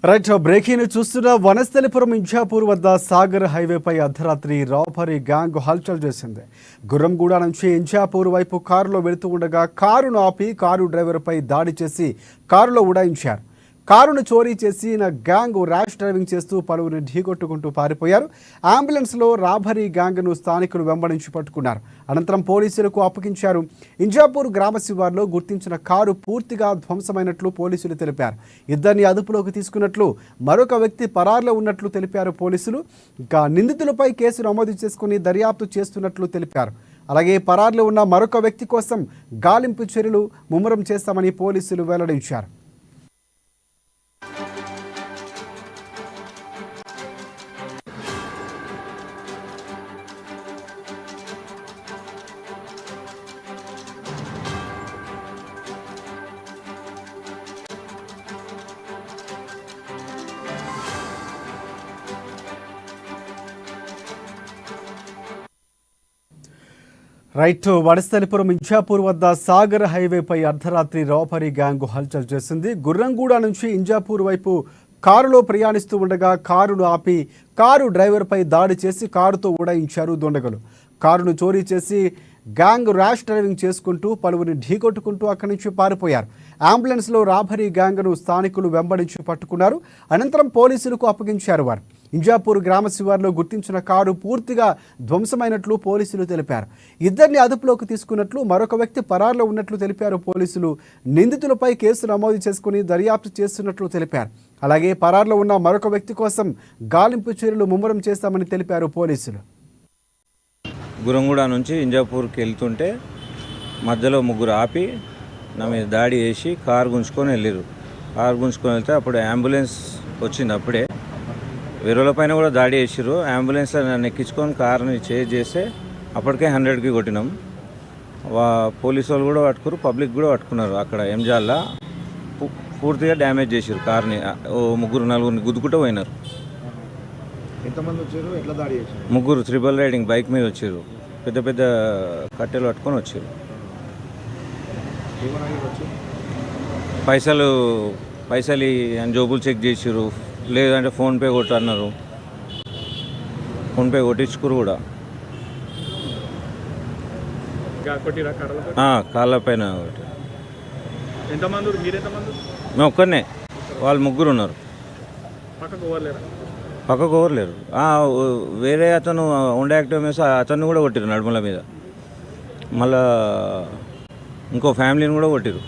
Right breaking చూస్తున్న వనస్థలిపురం ఇంజాపూర్ వద్ద సాగర్ హైవేపై అర్ధరాత్రి రాబరీ గ్యాంగ్ హల్చల్ చేసింది. గుర్రంగూడ నుంచి ఇంజాపూర్ వైపు కారులో వెళుతూ ఉండగా కారును ఆపి కారు డ్రైవర్పై దాడి చేసి కారులో ఉడాయించారు. కారును చోరీ చేసిన గ్యాంగ్ ర్యాష్ డ్రైవింగ్ చేస్తూ పలువురిని ఢీకొట్టుకుంటూ పారిపోయారు. అంబులెన్స్లో రాబరీ గ్యాంగ్ను స్థానికులు వెంబడించి పట్టుకున్నారు. అనంతరం పోలీసులకు అప్పగించారు. ఇంజాపూర్ గ్రామ శివార్లో గుర్తించిన కారు పూర్తిగా ధ్వంసమైనట్లు పోలీసులు తెలిపారు. ఇద్దరిని అదుపులోకి తీసుకున్నట్లు, మరొక వ్యక్తి పరారులో ఉన్నట్లు తెలిపారు పోలీసులు. ఇంకా నిందితులపై కేసు నమోదు చేసుకుని దర్యాప్తు చేస్తున్నట్లు తెలిపారు. అలాగే పరారులో ఉన్న మరొక వ్యక్తి కోసం గాలింపు చర్యలు ముమ్మరం చేస్తామని పోలీసులు వెల్లడించారు. రైట్ వనస్థలిపురం ఇంజాపూర్ వద్ద సాగర్ హైవేపై అర్ధరాత్రి రాబరీ గ్యాంగ్ హల్చల్ చేసింది. గుర్రంగూడ నుంచి ఇంజాపూర్ వైపు కారులో ప్రయాణిస్తూ ఉండగా కారును ఆపి కారు డ్రైవర్పై దాడి చేసి కారుతో ఉడాయించారు దుండగులు. కారును చోరీ చేసి గ్యాంగ్ ర్యాష్ డ్రైవింగ్ చేసుకుంటూ పలువురిని ఢీకొట్టుకుంటూ అక్కడి నుంచి పారిపోయారు. అంబులెన్స్లో రాబరీ గ్యాంగ్ను స్థానికులు వెంబడించి పట్టుకున్నారు. అనంతరం పోలీసులకు అప్పగించారు. వారు ఇంజాపూర్ గ్రామ శివార్లో గుర్తించిన కారు పూర్తిగా ధ్వంసమైనట్లు పోలీసులు తెలిపారు. ఇద్దరిని అదుపులోకి తీసుకున్నట్లు, మరొక వ్యక్తి పరారులో ఉన్నట్లు తెలిపారు పోలీసులు. నిందితులపై కేసు నమోదు చేసుకుని దర్యాప్తు చేస్తున్నట్లు తెలిపారు. అలాగే పరారులో ఉన్న మరొక వ్యక్తి కోసం గాలింపు చర్యలు ముమ్మరం చేస్తామని తెలిపారు పోలీసులు. గురంగూడ నుంచి ఇంజాపూర్కి వెళ్తుంటే మధ్యలో ముగ్గురు ఆపి నా మీద దాడి చేసి కారు గుంజుకొని వెళ్ళారు. కారు గుంజుకొని వెళ్తే అప్పుడు అంబులెన్స్ వచ్చింది. అప్పుడే వేరేల పైన కూడా దాడి చేసారు. అంబులెన్స్లో నన్ను ఎక్కించుకొని కారుని చేజ్ చేస్తే అప్పటికే 100కి కొట్టినాం. పోలీసు వాళ్ళు కూడా పట్టుకున్నారు, పబ్లిక్ కూడా పట్టుకున్నారు. అక్కడ ఎంజాల్లో పూర్తిగా డ్యామేజ్ చేసారు కార్ని. ముగ్గురు నలుగురిని గుద్దుకుంటూ పోయినారు. ఎంతమంది వచ్చారు? ఎట్లా దాడి చేశారు? ముగ్గురు త్రిబుల్ రైడింగ్ బైక్ మీద వచ్చారు. పెద్ద పెద్ద కట్టెలు పట్టుకొని వచ్చారు. పైసలు అని జోబులు చెక్ చేసారు. లేదంటే ఫోన్పే కొట్టు అన్నారు. ఫోన్పే కొట్టించుకురు కూడా. కాళ్ళ పైన. మేము ఒక్కనే, వాళ్ళు ముగ్గురు ఉన్నారు. పక్కకు ఎవరు లేరు. వేరే అతను ఉండే యాక్టివ్ వేసి అతన్ని కూడా కొట్టిరు నడుముల మీద. మళ్ళా ఇంకో ఫ్యామిలీని కూడా కొట్టిరు.